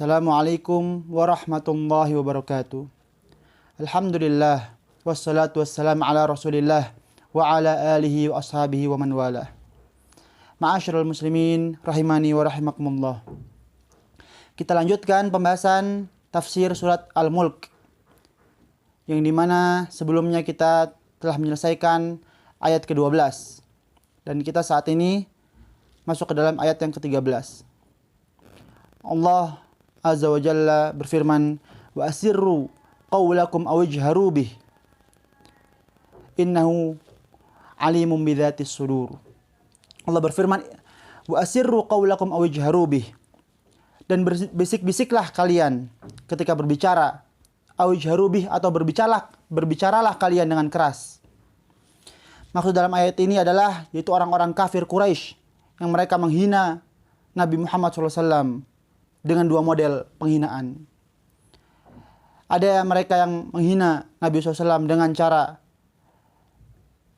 Assalamualaikum warahmatullahi wabarakatuh. Alhamdulillah wassalatu wassalamu ala Rasulillah wa ala alihi wa ashabihi wa man walah. Ma'asyiral muslimin rahimani wa rahimakumullah. Kita lanjutkan pembahasan tafsir surat Al-Mulk, yang dimana sebelumnya kita telah menyelesaikan ayat ke-12 dan kita saat ini masuk ke dalam ayat yang ke-13. Allah Azza wa Jalla berfirman, wa asirru qawlakum aw ijharu bih innahu alimun bidzatis sudur. Allah berfirman, wa asirru qawlakum aw ijharu bih, dan berbisik-bisiklah kalian ketika berbicara, aw ijharu bih, atau berbicaralah kalian dengan keras. Maksud dalam ayat ini adalah yaitu orang-orang kafir Quraisy yang mereka menghina Nabi Muhammad SAW dengan dua model penghinaan. Ada mereka yang menghina Nabi SAW dengan cara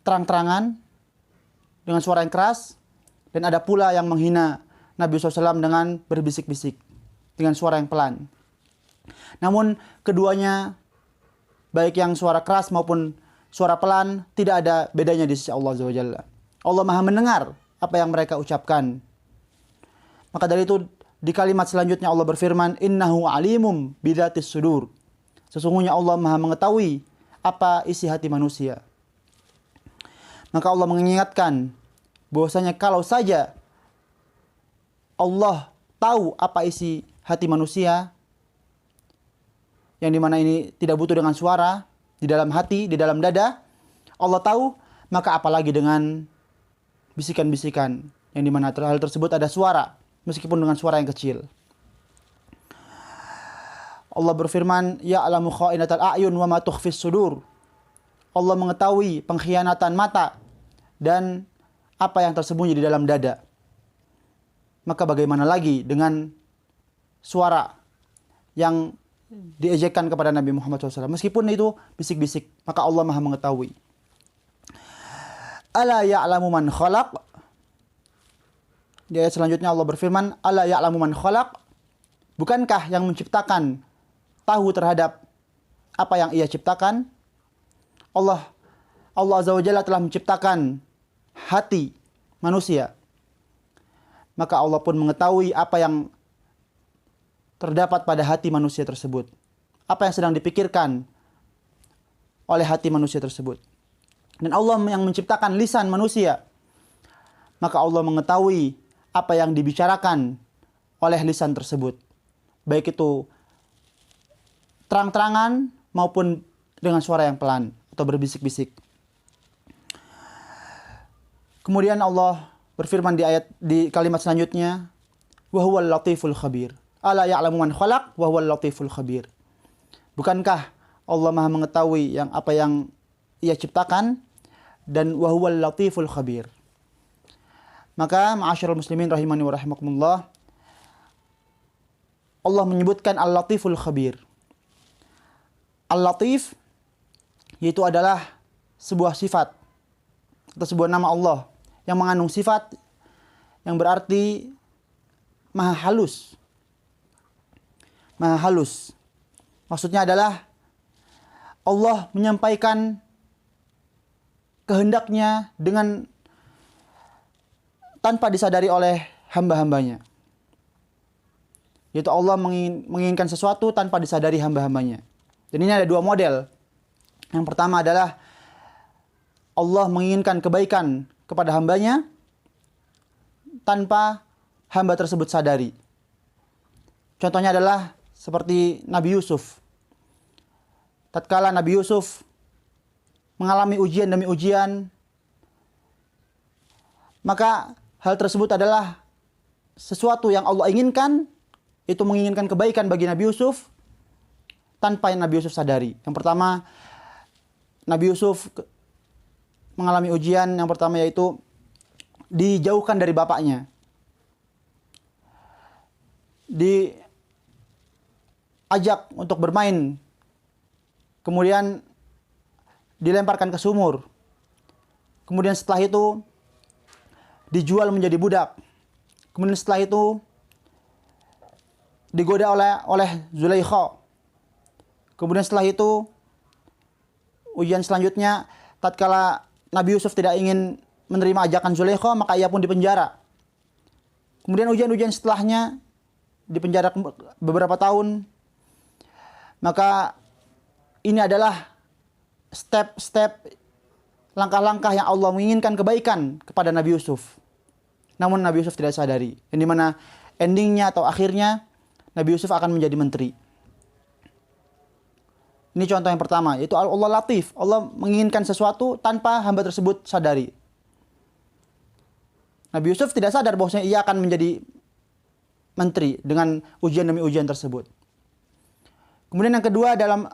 terang-terangan, dengan suara yang keras, dan ada pula yang menghina Nabi SAW dengan berbisik-bisik, dengan suara yang pelan. Namun keduanya, baik yang suara keras maupun suara pelan, tidak ada bedanya di sisi Allah Azza wa Jalla. Allah Maha mendengar apa yang mereka ucapkan. Maka dari itu di kalimat selanjutnya Allah berfirman, innahu alimum bidzatis sudur. Sesungguhnya Allah Maha mengetahui apa isi hati manusia. Maka Allah mengingatkan bahwasanya kalau saja Allah tahu apa isi hati manusia, yang dimana ini tidak butuh dengan suara, di dalam hati, di dalam dada, Allah tahu, maka apalagi dengan bisikan-bisikan, yang dimana hal tersebut ada suara, meskipun dengan suara yang kecil. Allah berfirman, ya'lamu kha'inatal a'yun wa ma tukhfis sudur. Allah mengetahui pengkhianatan mata dan apa yang tersembunyi di dalam dada. Maka bagaimana lagi dengan suara yang diejekkan kepada Nabi Muhammad SAW, meskipun itu bisik-bisik, maka Allah Maha mengetahui. Ala ya'lamu man khalaq. Di ayat selanjutnya Allah berfirman, ala ya'lamu man khalaq. Bukankah yang menciptakan tahu terhadap apa yang ia ciptakan? Allah Azza wa Jalla telah menciptakan hati manusia. Maka Allah pun mengetahui apa yang terdapat pada hati manusia tersebut. Apa yang sedang dipikirkan oleh hati manusia tersebut. Dan Allah yang menciptakan lisan manusia. Maka Allah mengetahui apa yang dibicarakan oleh lisan tersebut. Baik itu terang-terangan maupun dengan suara yang pelan atau berbisik-bisik. Kemudian Allah berfirman di kalimat selanjutnya, wa huwal latiful khabir. Ala ya'lamu man khalaq wa huwal latiful khabir. Bukankah Allah Maha mengetahui apa yang ia ciptakan, dan wa huwal latiful khabir. Maka ma'asyiral muslimin rahimani wa rahimakumullah, Allah menyebutkan Al-Latiful Khabir. Al-Latif yaitu adalah sebuah sifat atau sebuah nama Allah yang mengandung sifat yang berarti maha halus. Maha halus. Maksudnya adalah Allah menyampaikan kehendaknya dengan tanpa disadari oleh hamba-hambanya. Yaitu Allah menginginkan sesuatu tanpa disadari hamba-hambanya. Dan ini ada dua model. Yang pertama adalah Allah menginginkan kebaikan kepada hambanya tanpa hamba tersebut sadari. Contohnya adalah seperti Nabi Yusuf. Tatkala Nabi Yusuf mengalami ujian demi ujian, maka hal tersebut adalah sesuatu yang Allah inginkan, itu menginginkan kebaikan bagi Nabi Yusuf tanpa yang Nabi Yusuf sadari. Yang pertama, Nabi Yusuf mengalami ujian yang pertama, yaitu dijauhkan dari bapaknya. Diajak untuk bermain, kemudian dilemparkan ke sumur. Kemudian setelah itu dijual menjadi budak. Kemudian setelah itu digoda oleh Zulaikha. Kemudian setelah itu ujian selanjutnya, tatkala Nabi Yusuf tidak ingin menerima ajakan Zulaikha, maka ia pun dipenjara. Kemudian ujian-ujian setelahnya dipenjara beberapa tahun. Maka ini adalah step-step, langkah-langkah yang Allah menginginkan kebaikan kepada Nabi Yusuf. Namun Nabi Yusuf tidak sadari. Yang dimana endingnya atau akhirnya Nabi Yusuf akan menjadi menteri. Ini contoh yang pertama, yaitu Allah Latif. Allah menginginkan sesuatu tanpa hamba tersebut sadari. Nabi Yusuf tidak sadar bahwasanya ia akan menjadi menteri dengan ujian demi ujian tersebut. Kemudian yang kedua dalam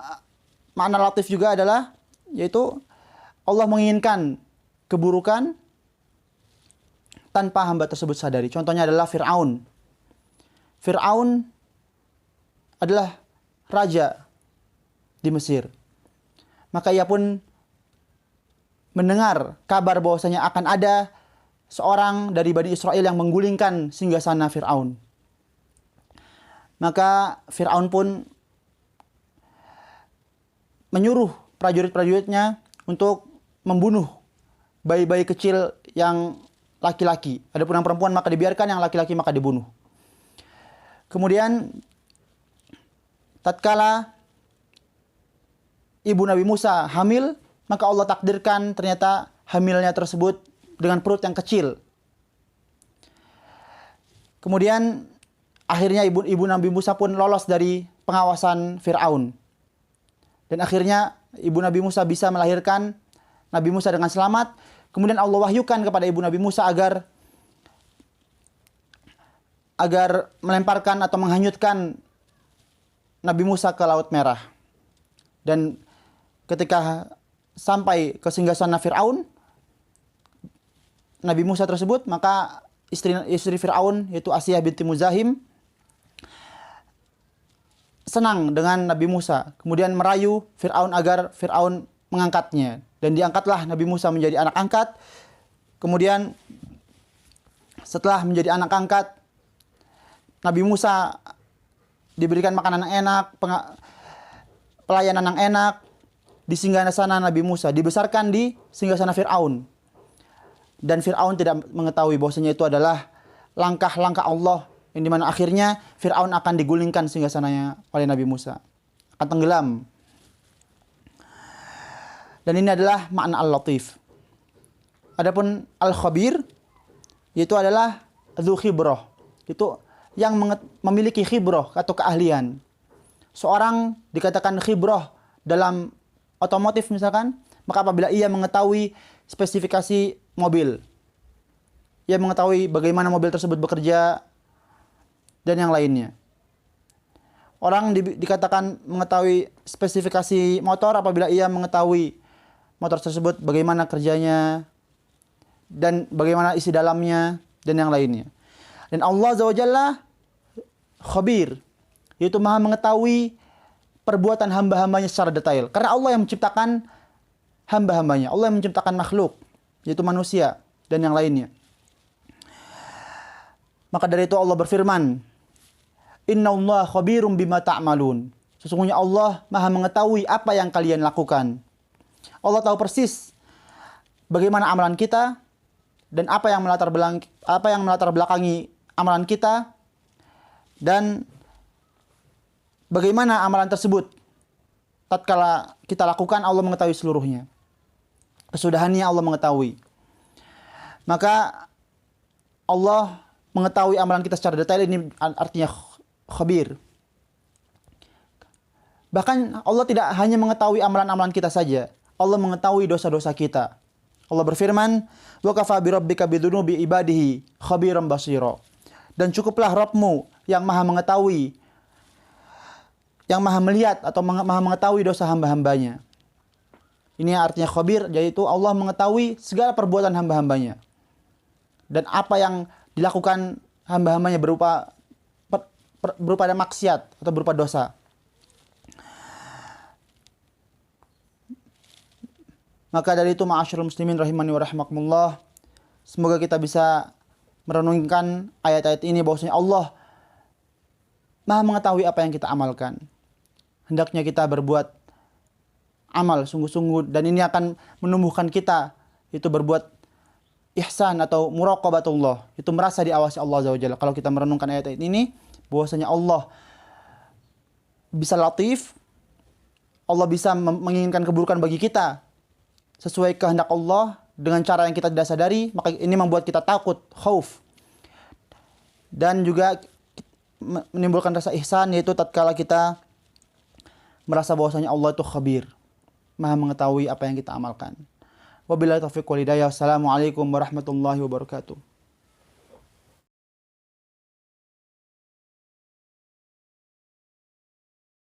makna latif juga adalah, yaitu Allah menginginkan keburukan tanpa hamba tersebut sadari. Contohnya adalah Fir'aun. Fir'aun adalah raja di Mesir. Maka ia pun mendengar kabar bahwasanya akan ada seorang dari Bani Israel yang menggulingkan singgasana Fir'aun. Maka Fir'aun pun menyuruh prajurit-prajuritnya untuk membunuh bayi-bayi kecil yang laki-laki. Adapun yang perempuan maka dibiarkan, yang laki-laki maka dibunuh. Kemudian tatkala ibu Nabi Musa hamil, maka Allah takdirkan ternyata hamilnya tersebut dengan perut yang kecil. Kemudian akhirnya ibu Nabi Musa pun lolos dari pengawasan Fir'aun. Dan akhirnya ibu Nabi Musa bisa melahirkan Nabi Musa dengan selamat. Kemudian Allah wahyukan kepada ibu Nabi Musa agar melemparkan atau menghanyutkan Nabi Musa ke Laut Merah. Dan ketika sampai ke singgasana Fir'aun, Nabi Musa tersebut, maka istri Fir'aun, yaitu Asiyah binti Muzahim, senang dengan Nabi Musa. Kemudian merayu Fir'aun agar Fir'aun mengangkatnya. Dan diangkatlah Nabi Musa menjadi anak angkat. Kemudian setelah menjadi anak angkat, Nabi Musa diberikan makanan yang enak, pelayanan yang enak di singgasana Nabi Musa. Dibesarkan di singgasana Fir'aun. Dan Fir'aun tidak mengetahui bahwasanya itu adalah langkah-langkah Allah, yang dimana akhirnya Fir'aun akan digulingkan singgasananya oleh Nabi Musa, akan tenggelam. Dan ini adalah makna Al-Latif. Adapun Al-Khabir, yaitu adalah dzu khibrah, itu yang memiliki khibrah atau keahlian. Seorang dikatakan khibrah dalam otomotif misalkan, maka apabila ia mengetahui spesifikasi mobil, ia mengetahui bagaimana mobil tersebut bekerja, dan yang lainnya. Orang dikatakan mengetahui spesifikasi motor apabila ia mengetahui motor tersebut bagaimana kerjanya dan bagaimana isi dalamnya dan yang lainnya. Dan Allah Azza wa Jalla khabir, yaitu maha mengetahui perbuatan hamba-hambanya secara detail. Karena Allah yang menciptakan hamba-hambanya. Allah yang menciptakan makhluk, yaitu manusia dan yang lainnya. Maka dari itu Allah berfirman, Innallaha khabirum bima ta'malun. Sesungguhnya Allah maha mengetahui apa yang kalian lakukan. Allah tahu persis bagaimana amalan kita dan apa yang melatar belakangi amalan kita, dan bagaimana amalan tersebut tatkala kita lakukan. Allah mengetahui seluruhnya. Kesudahannya Allah mengetahui. Maka Allah mengetahui amalan kita secara detail, ini artinya khabir. Bahkan Allah tidak hanya mengetahui amalan-amalan kita saja. Allah mengetahui dosa-dosa kita. Allah berfirman, "Wa kafa bi rabbika bidzunubi ibadihi khabiran basira." Dan cukuplah Rabbmu yang maha mengetahui, yang maha melihat atau maha mengetahui dosa hamba-hambanya. Ini artinya khabir, yaitu Allah mengetahui segala perbuatan hamba-hambanya. Dan apa yang dilakukan hamba-hambanya berupa maksiat atau berupa dosa. Maka dari itu ma'asyiral muslimin rahimani wa rahimakumullah, semoga kita bisa merenungkan ayat-ayat ini bahwasanya Allah Maha mengetahui apa yang kita amalkan. Hendaknya kita berbuat amal sungguh-sungguh, dan ini akan menumbuhkan kita itu berbuat ihsan atau muraqabatullah, itu merasa diawasi Allah Azza wa Jalla. Kalau kita merenungkan ayat-ayat ini, bahwasanya Allah bisa latif, Allah bisa menginginkan keburukan bagi kita sesuai kehendak Allah dengan cara yang kita tidak sadari, maka ini membuat kita takut, khauf. Dan juga menimbulkan rasa ihsan, yaitu tatkala kita merasa bahwasanya Allah itu khabir, Maha mengetahui apa yang kita amalkan. Wabillahi taufiq wal hidayah. Wassalamualaikum warahmatullahi wabarakatuh.